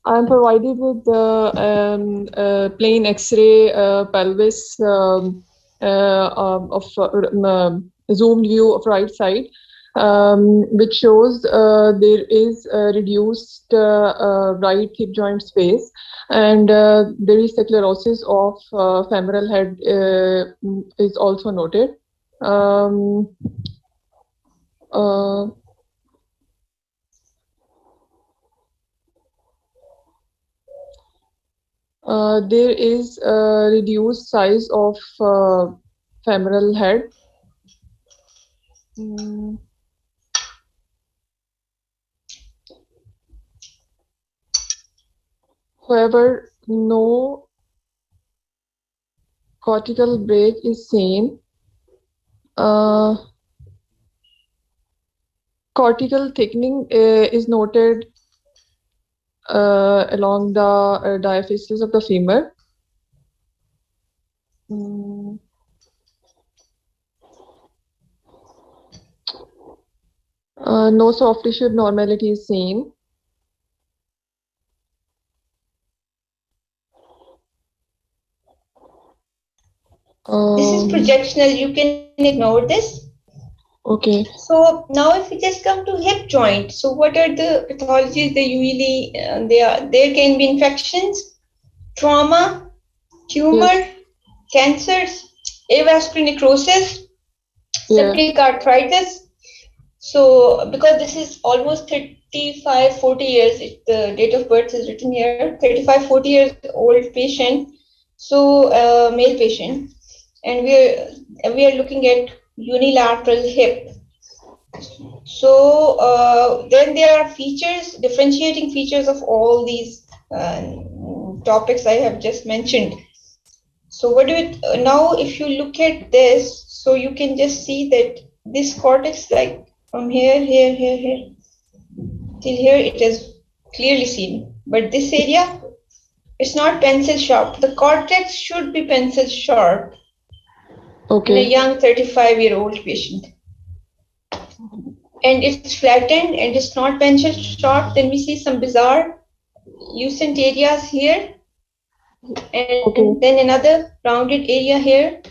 I'm provided with the plain X-ray pelvis of zoomed view of right side, which shows there is a reduced right hip joint space, and there is sclerosis of femoral head is also noted. Um, uh, there is a reduced size of femoral head. Mm. However, no cortical break is seen. Uh, Cortical thickening is noted along the diaphysis of the femur. Mm. No soft tissue abnormality is seen. This is projectional. You can ignore this. Okay. So now, if we just come to hip joint, so what are the pathologies that usually there can be infections, trauma, tumor, Yes. cancers, avascular necrosis, Yeah. septic arthritis. So because this is almost 35-40 years, the date of birth is written here, 35-40 years old patient, so male patient, and we are looking at unilateral hip. So then there are features, differentiating features of all these topics I have just mentioned. So what do you now, if you look at this, so you can just see that this cortex, like from here, here till here, it is clearly seen. But this area, it's not pencil sharp. The cortex should be pencil sharp in a Okay. young 35-year-old patient. And it's flattened and it's not pencil sharp, then we see some bizarre lucent areas here, and then another rounded area here.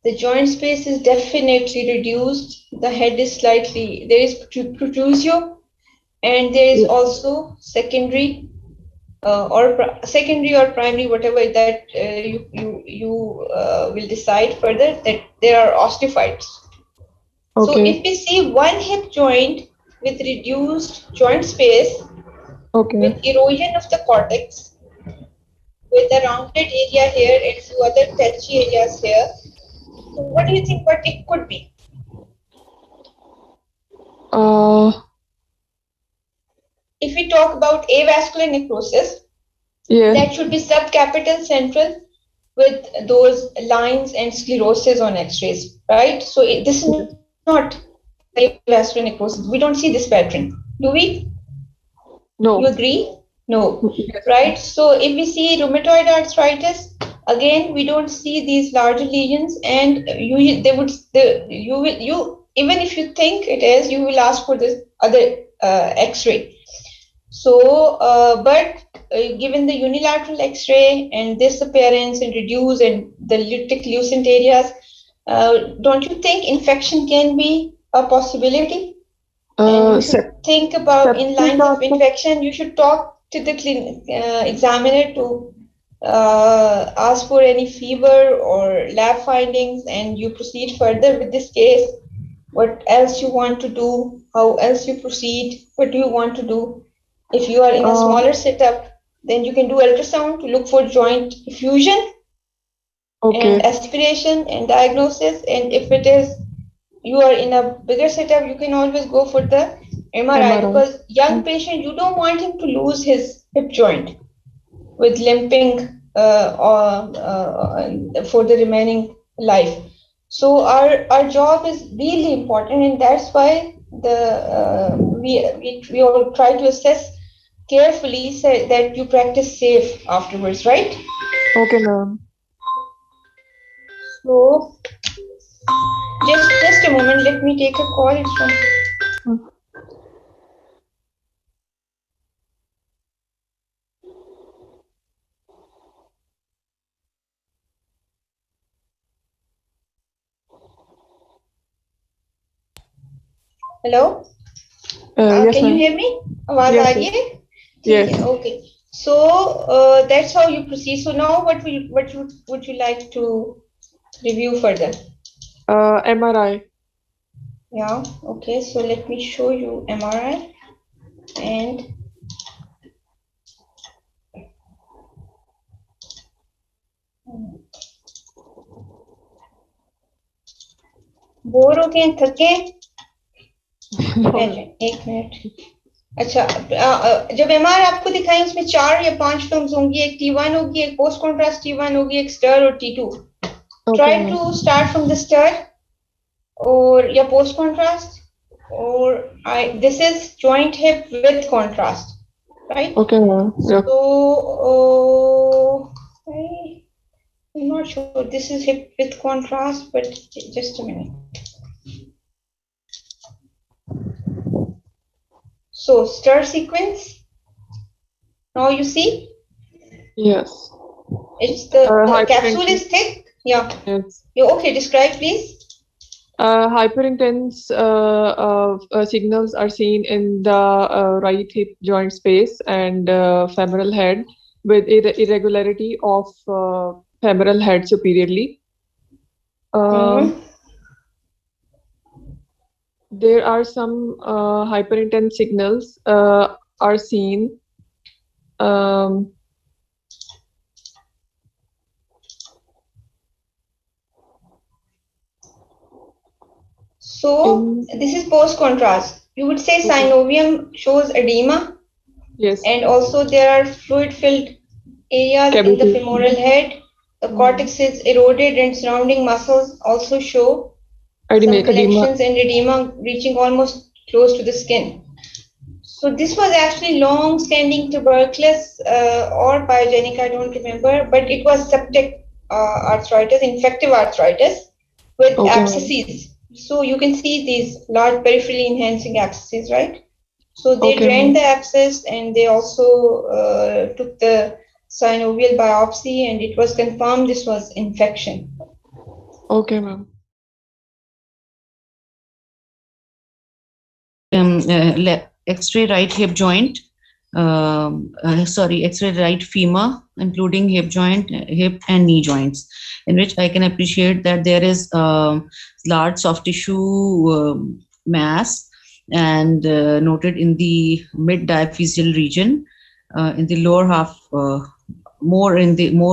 The joint space is definitely reduced. The head is slightly, there is protrusio, and there is also secondary secondary or primary, whatever that you will decide further, that there are osteophytes. So if we see one hip joint with reduced joint space, with erosion of the cortex, with a rounded area here and few other patchy areas here, so what do you think what it could be? If we talk about avascular necrosis, that should be subcapital central with those lines and sclerosis on x-rays, right? So this is not avascular necrosis. We don't see this pattern, do we? No. You agree? No, right? So if we see rheumatoid arthritis, again we don't see these larger lesions, and you even if you think it is, you will ask for this other X-ray. So, but given the unilateral X-ray and this appearance and reduce and the lytic lucent areas, don't you think infection can be a possibility? And you should think about, in lines of infection, you should talk to the examiner to ask for any fever or lab findings, and you proceed further with this case. What else you want to do? How else you proceed? What do you want to do? If you are in a smaller setup, then you can do ultrasound to look for joint effusion and aspiration and diagnosis. And if it is you are in a bigger setup, you can always go for the MRI, because young patient, you don't want him to lose his hip joint with limping for the remaining life. So our job is really important, and that's why we all try to assess carefully so that you practice safe afterwards, right? Okay, ma'am. So just a moment, let me take a call. It's from Hello? Yes, Can you ma'am. hear me? आवाज आ Yes, रही yes, है? ठीक है, yes. okay. So that's how you proceed. So now what would you like to review further? MRI. Yeah, okay. So let me show you MRI and bore हो गए थक गए No, ma'am. एक minute अच्छा जब एमआर आपको दिखाई उसमें 4 या 5 फिल्म्स होंगी एक T1 होगी एक पोस्ट कॉन्ट्रास्ट T1 होगी एक स्टर और T2 Okay, try ma'am. to start from the stir or या post contrast or this is joint hip with contrast right Okay, ma'am. Yep. so I'm not sure this is hip with contrast but just a minute so stir sequence now you see Yes. it's the capsule Hyperintense. is thick yeah Yes. okay describe please Hyperintense signals are seen in the right hip joint space and femoral head with irregularity of femoral head superiorly. mm-hmm. There are some hyperintense signals are seen um, So in this is post contrast. You would say okay. synovium shows edema Yes, and also there are fluid filled areas in the cavity. femoral head. The cortex is eroded and surrounding muscles also show Edema, some edema. collections and edema reaching almost close to the skin. So this was actually long standing tuberculosis or pyogenic, I don't remember, but it was septic arthritis, infective arthritis with Okay, ma'am. abscesses. So you can see these large peripherally enhancing abscesses, right? So they Okay, drained ma'am. the abscess and they also took the synovial biopsy and it was confirmed this was infection. Okay, ma'am. X-ray right hip joint, X-ray right femur, including hip joint, hip and knee joints, in which I can appreciate that there is large soft tissue mass and noted in the mid diaphyseal region, in the lower half, more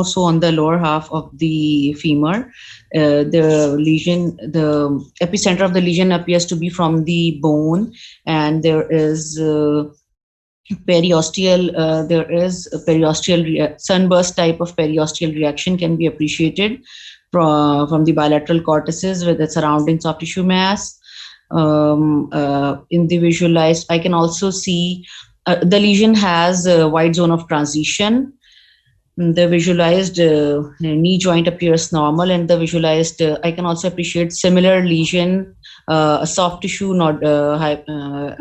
so on the lower half of the femur. The lesion, the epicenter of the lesion appears to be from the bone, and there is sunburst type of periosteal reaction can be appreciated from the bilateral cortices with the surrounding soft tissue mass. In the visualized, I can also see the lesion has a wide zone of transition. The visualized knee joint appears normal, and the visualized I can also appreciate similar lesion, a soft tissue nodular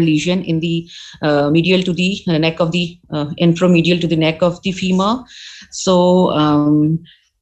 lesion in the medial to the neck of the inframedial to the neck of the femur. So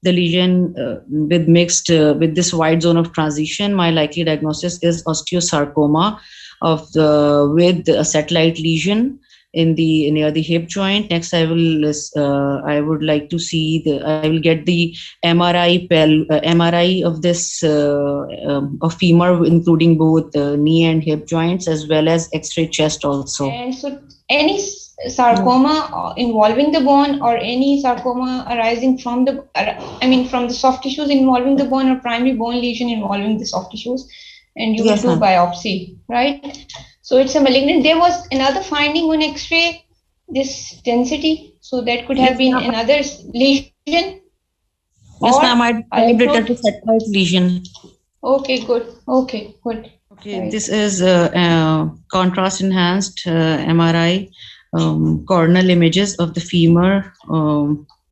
the lesion with this wide zone of transition, my likely diagnosis is osteosarcoma with a satellite lesion in the near the hip joint. Next, I would like to see I will get the MRI of this of femur, including both knee and hip joints, as well as X-ray chest also. And so any sarcoma involving the bone or any sarcoma arising from from the soft tissues involving the bone or primary bone lesion involving the soft tissues, and you will do biopsy, right? So it's a malignant. There was another finding on X-ray, this density, so that could have been another lesion. Yes, ma'am, I described it as a satellite lesion. Okay, good. Okay, good. Okay, right. This is contrast enhanced MRI coronal images of the femur,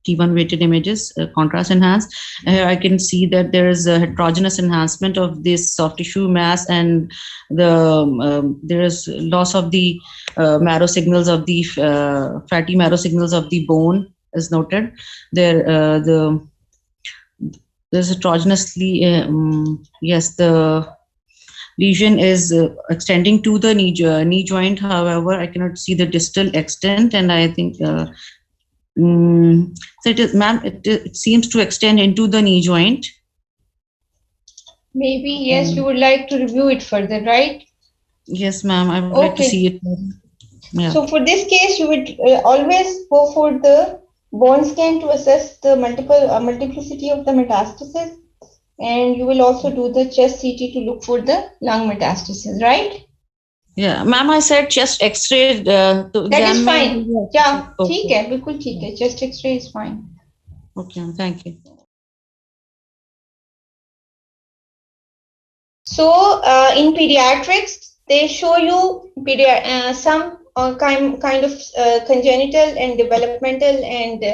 T1 weighted images, contrast enhanced. Here I can see that there is a heterogeneous enhancement of this soft tissue mass, and there is loss of the marrow signals of the fatty marrow signals of the bone is noted. There there's heterogeneously, yes, the lesion is extending to the knee joint. However, I cannot see the distal extent, and I think so it is, ma'am. It seems to extend into the knee joint. Maybe, yes, you would like to review it further, right? Yes, ma'am. I would like to see it. Yeah. So for this case, you would always go for the bone scan to assess the multiplicity of the metastasis, and you will also do the chest CT to look for the lung metastasis, right? Yeah, ma'am, I said chest X-ray. That is fine. Yeah, ठीक है, बिल्कुल ठीक है. Chest X-ray is fine. Okay, thank you. So in pediatrics, they show you some kind of congenital and developmental and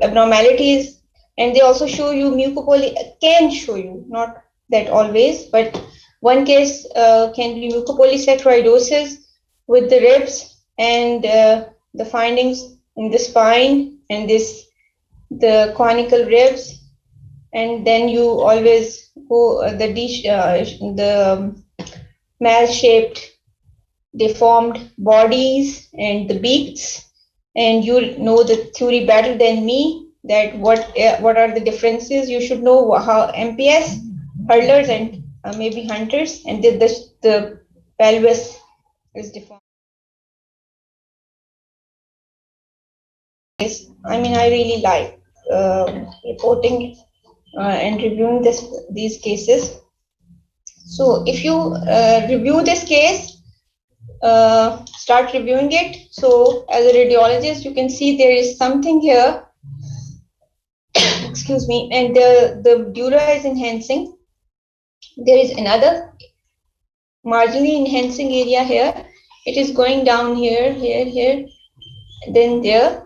abnormalities, and they also show you mucopoly. Can show you, not that always, but one case can be mucopolysaccharidosis with the ribs and the findings in the spine and the conical ribs. And then you always go the mal-shaped, deformed bodies and the beaks, and you know the theory better than me. That what are the differences? You should know how MPS, hurlers, and maybe hunters, and the pelvis is deformed. I mean, I really like reporting and reviewing these cases. So if you review this case, start reviewing it. So as a radiologist, you can see there is something here, excuse me, and the dura is enhancing. There is another marginally enhancing area here. It is going down here, here, then there.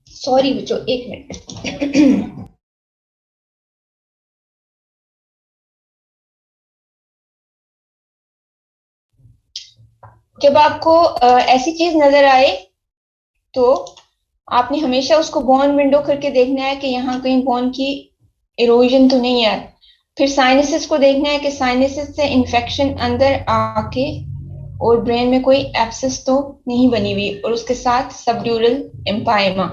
Sorry, बच्चों, एक minute. जब आपको ऐसी चीज नजर आए तो आपने हमेशा उसको बोन विंडो करके देखना है कि यहाँ कहीं बोन की इरोजन तो नहीं है. फिर साइनसिस को देखना है कि साइनसिस से इन्फेक्शन अंदर आके और ब्रेन में कोई एब्सेस तो नहीं बनी हुई, और उसके साथ सबड्यूरल एम्पाइमा.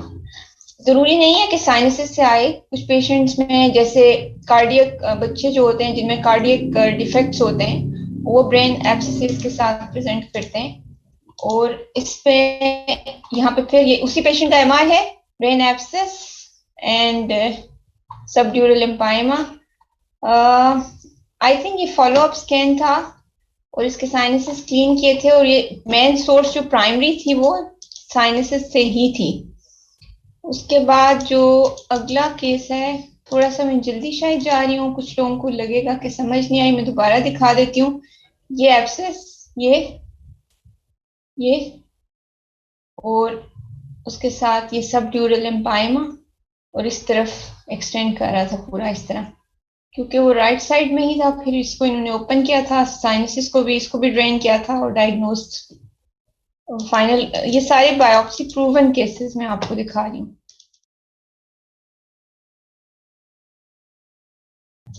जरूरी नहीं है कि साइनसिस से आए. कुछ पेशेंट्स में जैसे कार्डियक बच्चे जो होते हैं जिनमें कार्डियक डिफेक्ट्स होते हैं, वो ब्रेन एब्सेस के साथ प्रेजेंट करते हैं. और इस पे यहाँ पे फिर ये उसी पेशेंट का एमआई है, brain abscess and subdural empyema. I think ये फॉलोअप स्कैन था और इसके साइनसेस क्लीन किए थे, और ये मेन सोर्स जो प्राइमरी थी वो साइनसेस से ही थी. उसके बाद जो अगला केस है, थोड़ा सा मैं जल्दी शायद जा रही हूँ, कुछ लोगों को लगेगा कि समझ नहीं आई, मैं दोबारा दिखा देती हूँ. ये एब्सेस, ये और उसके साथ ये सबड्यूरल एम्पाइमा, और इस तरफ एक्सटेंड कर रहा था पूरा इस तरह, क्योंकि वो राइट साइड में ही था. फिर इसको इन्होंने ओपन किया था, साइनसिस को भी, इसको भी ड्रेन किया था और डायग्नोस्ड. फाइनल ये सारे बायोप्सी प्रूवन केसेस मैं आपको दिखा रही हूँ.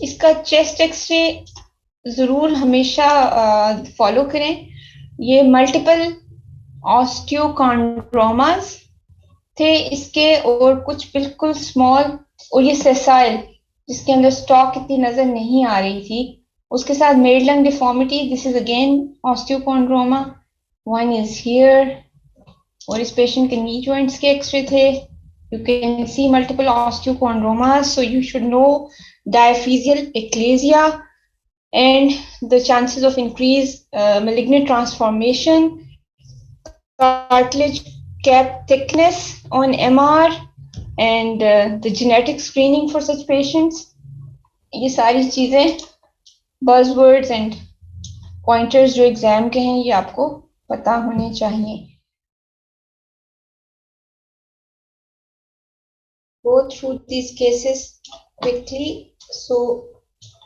इसका चेस्ट एक्सरे जरूर हमेशा फॉलो करें. ये मल्टीपल ऑस्टियोकॉन्ड्रोमास थे इसके, और कुछ बिल्कुल स्मॉल, और ये सेसाइल जिसके अंदर स्टॉक इतनी नजर नहीं आ रही थी. उसके साथ Madelung deformity, this is again osteochondroma, one is here. और इस पेशेंट के नी जॉइंट्स के एक्सरे थे. You can see multiple osteochondromas, so you should know diaphyseal eclasia and the chances of increased malignant transformation, cartilage cap thickness on MR, and the genetic screening for such patients. ये सारी चीजें buzzwords and pointers जो exam के हैं, ये आपको पता होने चाहिए. Go through these cases quickly. So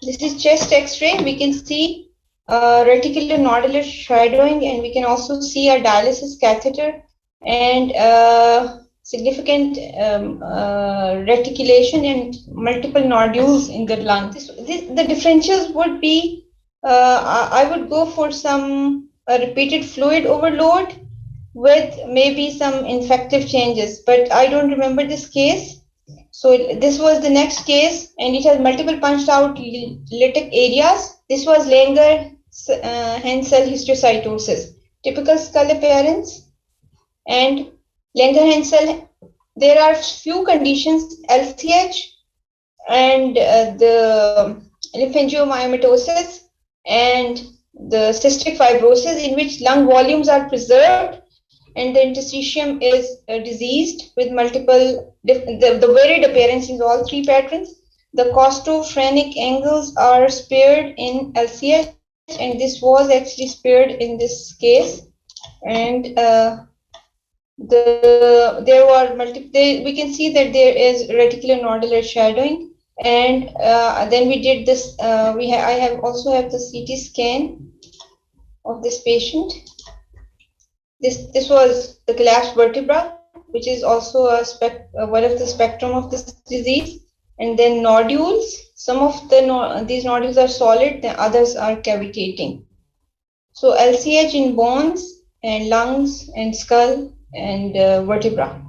this is chest x-ray. We can see reticular nodular shadowing, and we can also see a dialysis catheter and significant reticulation and multiple nodules in the lung. The differentials would be, I would go for some repeated fluid overload with maybe some infective changes, but I don't remember this case. So this was the next case, and it has multiple punched out lytic areas. This was Langer-Hensel histiocytosis, typical skull appearance. And Langer-Hensel, there are few conditions, LCH and the lymphangiomyomatosis and the cystic fibrosis, in which lung volumes are preserved and the interstitium is diseased with multiple, the varied appearance in all three patterns. The costophrenic angles are spared in LCH, and this was actually spared in this case. And there were multiple, we can see that there is reticular nodular shadowing. And then we did this, I also have the CT scan of this patient. This was the collapsed vertebra, which is also one of the spectrum of this disease. And then nodules, some of these nodules are solid, the others are cavitating. So LCH in bones and lungs and skull and vertebra.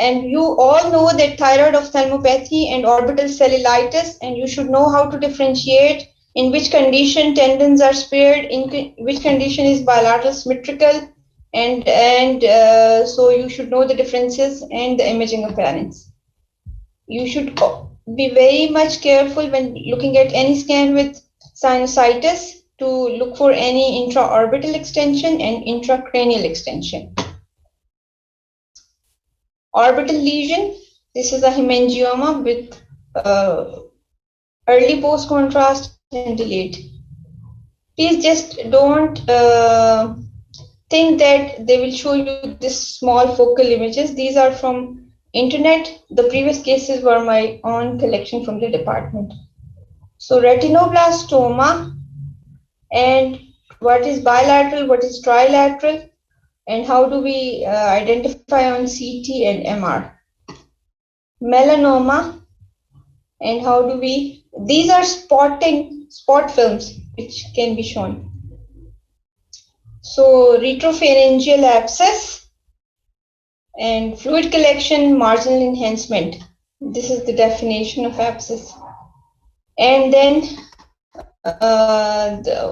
And you all know that thyroid ophthalmopathy and orbital cellulitis, and you should know how to differentiate in which condition tendons are spared, in which condition is bilateral symmetrical, and so you should know the differences and the imaging appearance. You should be very much careful when looking at any scan with sinusitis to look for any intraorbital extension and intracranial extension. Orbital lesion, this is a hemangioma with early post-contrast and delayed. Please just don't think that they will show you this small focal images. These are from internet. The previous cases were my own collection from the department. So retinoblastoma, and what is bilateral, what is trilateral, and how do we identify on CT and MR. Melanoma, and how do we, these are spot films which can be shown. So retropharyngeal abscess and fluid collection, marginal enhancement. This is the definition of abscess. And then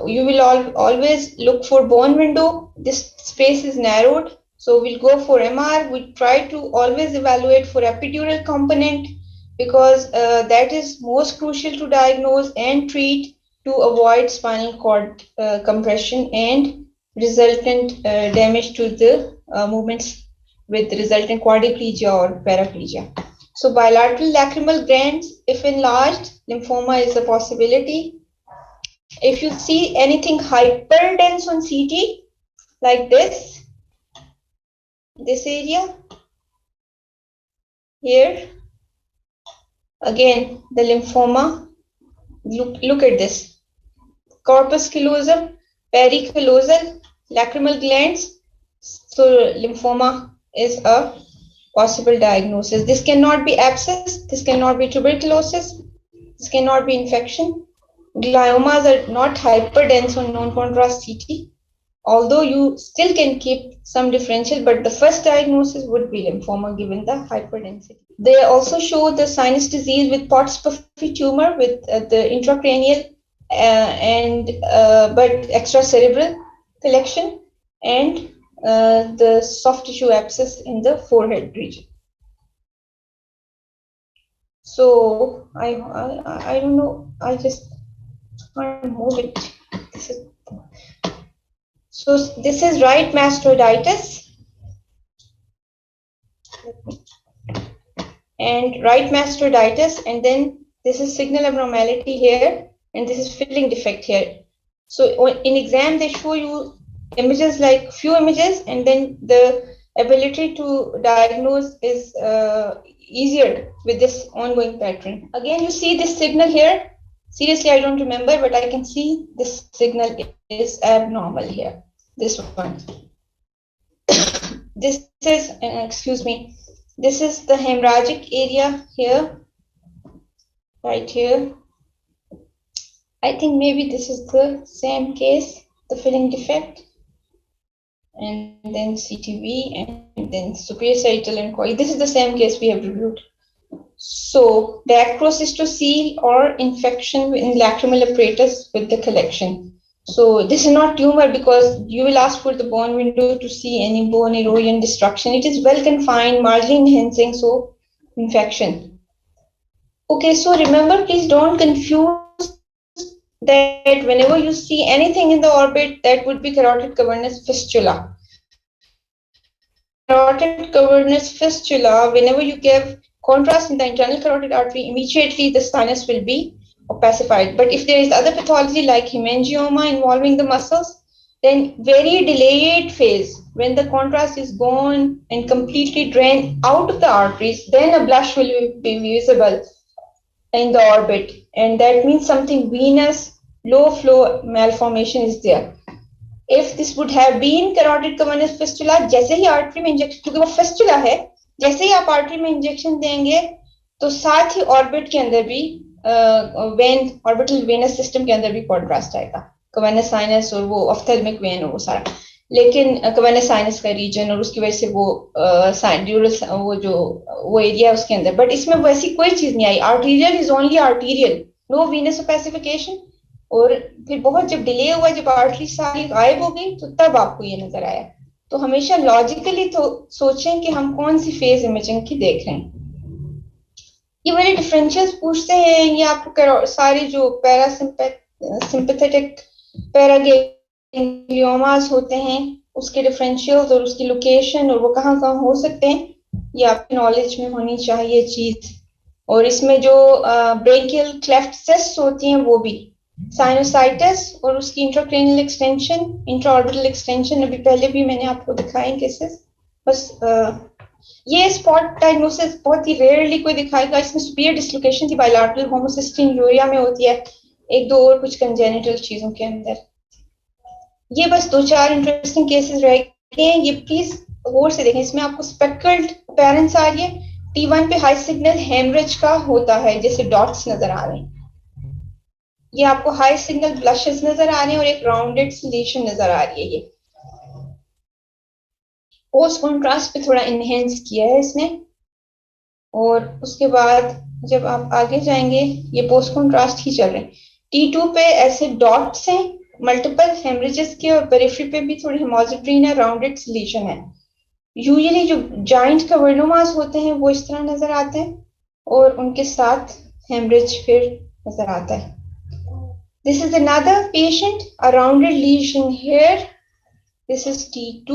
you will always look for bone window. This space is narrowed. So we'll go for MR. We try to always evaluate for epidural component, because that is most crucial to diagnose and treat to avoid spinal cord compression and resultant damage to the movements with resultant quadriplegia or paraplegia. So bilateral lacrimal glands, if enlarged, lymphoma is a possibility. If you see anything hyperdense on CT, like this area here, again the lymphoma. Look at this: corpus callosum, pericallosal, lacrimal glands. So lymphoma is a possible diagnosis. This cannot be abscess, this cannot be tuberculosis, this cannot be infection. Gliomas are not hyperdense on non-contrast CT, although you still can keep some differential, but the first diagnosis would be lymphoma given the hyperdensity. They also show the sinus disease with Potts-Puffy tumor with the intracranial but extracerebral collection, and the soft tissue abscess in the forehead region. So I don't know, I just can't move it. So this is right mastoiditis, and right mastoiditis, and then this is signal abnormality here, and this is filling defect here. So in exam they show you images, like few images, and then the ability to diagnose is easier with this ongoing pattern. Again, you see this signal here. Seriously, I don't remember, but I can see this signal is abnormal here. This one. This is, excuse me, This is the hemorrhagic area here, right here. I think maybe this is the same case, the filling defect, and then CTV, and then superior sagittal and coy. This is the same case we have reviewed. So dacrocystocele or infection in lacrimal apparatus with the collection. So this is not tumor because you will ask for the bone window to see any bone erosion destruction. It is well confined, marginally enhancing, so infection. Okay, so remember, please don't confuse that whenever you see anything in the orbit, that would be carotid cavernous fistula. Carotid cavernous fistula, whenever you give contrast in the internal carotid artery, immediately the sinus will be opacified. But if there is other pathology like hemangioma involving the muscles, then very delayed phase, when the contrast is gone and completely drained out of the arteries, then a blush will be visible in the orbit, and that means something venous low flow malformation is there. If this would have been carotid cavernous fistula, जैसे ही artery में injection, क्योंकि वो fistula है, जैसे ही आप artery में injection देंगे तो साथ ही ऑर्बिट के अंदर भी वेन ऑर्बिटल वेनस सिस्टम के अंदर भी कॉन्ट्रास्ट आएगा, कवर्नस साइनस और वो ऑफ्थेल्मिक वेन और वो सारा, लेकिन कवर्नस साइनस का रीजन और उसकी वजह से वो ड्यूरल वो जो वो एरिया है उसके अंदर, बट इसमें वैसी कोई चीज नहीं आई. Arterial is only arterial, no venous opacification. और फिर बहुत जब डिले हुआ, जब आर्टरी सारी गायब हो गई, तो तब आपको ये नजर आया. तो हमेशा लॉजिकली तो सोचें कि हम कौन सी फेज इमेजिंग की देख रहे हैं. ये वाले डिफरेंशियल्स पूछते हैं, ये आपको सारे जो पैरासिम्पैथेटिक पैरागेलियोमास होते हैं उसके डिफरेंशियल्स और उसकी लोकेशन और वो कहाँ कहाँ हो सकते हैं, ये आपकी नॉलेज में होनी चाहिए चीज. और इसमें जो ब्रेकियल क्लेफ्ट सिस्ट्स होती हैं वो भी, साइनोसाइटिस और उसकी इंट्राक्रेनियल एक्सटेंशन, इंट्राऑर्बिटल एक्सटेंशन, अभी पहले भी मैंने आपको दिखाए केसेस. बस ये स्पॉट डायग्नोसिस बहुत ही रेयरली कोई दिखाएगा. इसमें सुपीरियर डिसलोकेशन की बायलैटरल होमोसिस्टीन यूरिया में होती है, एक दो और कुछ कंजेनिटल चीजों के अंदर. ये बस दो चार इंटरेस्टिंग केसेस रह गए हैं, ये प्लीज गौर से देखें. इसमें आपको स्पेक्ल्ड पेरेंट्स आ रही है, T1 पे हाई सिग्नल हेमरेज का होता है, जैसे डॉट्स नजर आ रहे हैं. ये आपको हाई सिग्नल ब्लशेस नजर आ रहे हैं और एक राउंडेड सिलेशन नजर आ रही है. ये पोस्ट कॉन्ट्रास्ट पे थोड़ा इनहेंस किया है इसने. और उसके बाद जब आप आगे जाएंगे, ये पोस्ट कॉन्ट्रास्ट ही चल रहे हैं. T2 पे ऐसे डॉट्स हैं मल्टीपल हेमरेजेस के, और पेरिफेरी पे भी थोड़ी हेमोसिड्रीन है, राउंडेड सिलेशन है. यूजुअली जो जॉइंट कवर्नोमास होते हैं वो इस तरह नजर आते हैं, और उनके साथ हेमरेज फिर नजर आता है. This is another patient, a rounded lesion here. This is T2.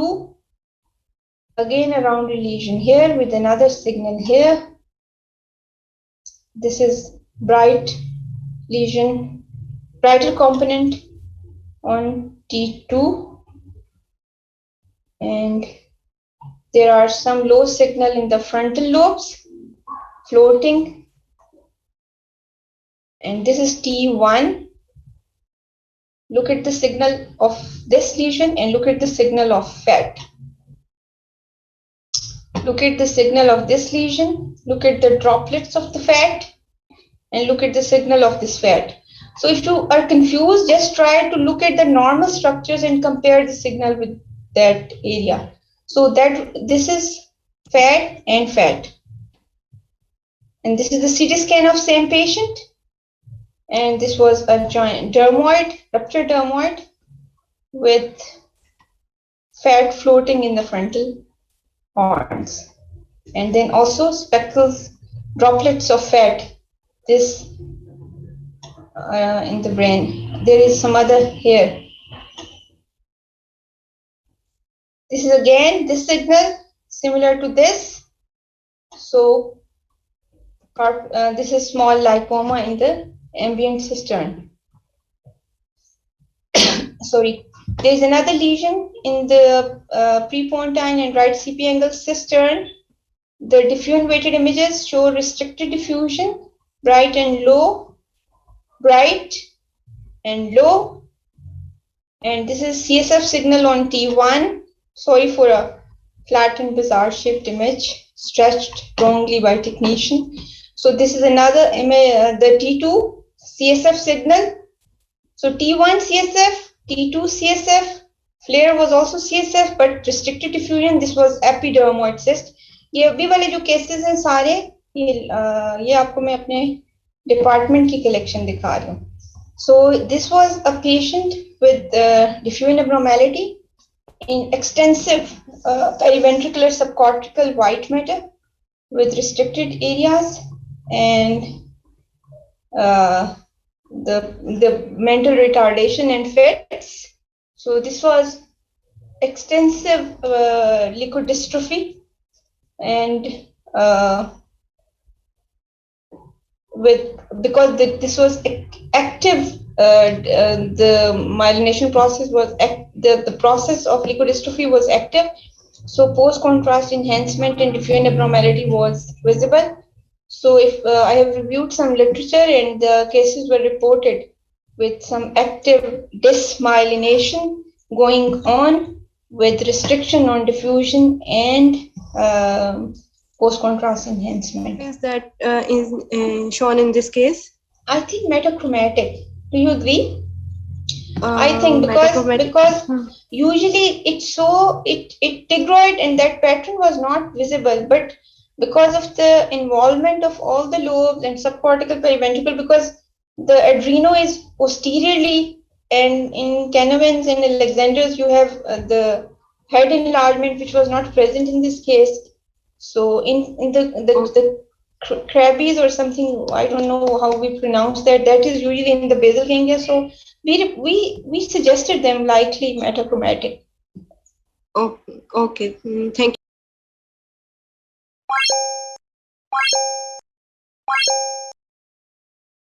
Again, a rounded lesion here with another signal here. This is bright lesion, brighter component on T2. And there are some low signal in the frontal lobes floating. And this is T1. Look at the signal of this lesion and look at the signal of fat. Look at the signal of this lesion, look at the droplets of the fat, and look at the signal of this fat. So if you are confused, just try to look at the normal structures and compare the signal with that area. So that this is fat and fat. And this is the CT scan of same patient. And this was a giant dermoid, ruptured dermoid with fat floating in the frontal horns. And then also speckles, droplets of fat, this in the brain. There is some other here. This is again this signal similar to this. So this is small lipoma in the ambient cistern. Sorry, there is another lesion in the prepontine and right CP angle cistern. The diffusion weighted images show restricted diffusion, bright and low, bright and low. And this is CSF signal on T1. Sorry for a flat and bizarre shaped image. stretched wrongly by technician. So this is another the T2 CSF signal. So T1 CSF, T2 CSF, flare was also CSF but restricted diffusion. This was epidermoid cyst. ये अभी वाले जो cases हैं सारे ये आपको मैं अपने department की collection दिखा रही हूँ. So this was a patient with diffusion abnormality in extensive periventricular subcortical white matter with restricted areas and the mental retardation and fits. So this was extensive leukodystrophy and because this was active, the myelination process was the process of leukodystrophy was active. So post-contrast enhancement and diffusion abnormality was visible. So if I have reviewed some literature and the cases were reported with some active dysmyelination going on with restriction on diffusion and post-contrast enhancement. Is that is shown in this case? I think metachromatic. Do you agree? I think because usually it's so it tigroid and that pattern was not visible, but because of the involvement of all the lobes and subcortical periventricle, because the adreno is posteriorly, and in Canovans and Alexanders you have the head enlargement which was not present in this case. So in the Krabbe's or something, I don't know how we pronounce that. That is usually in the basal ganglia. So we suggested them likely metachromatic. Okay. Thank you.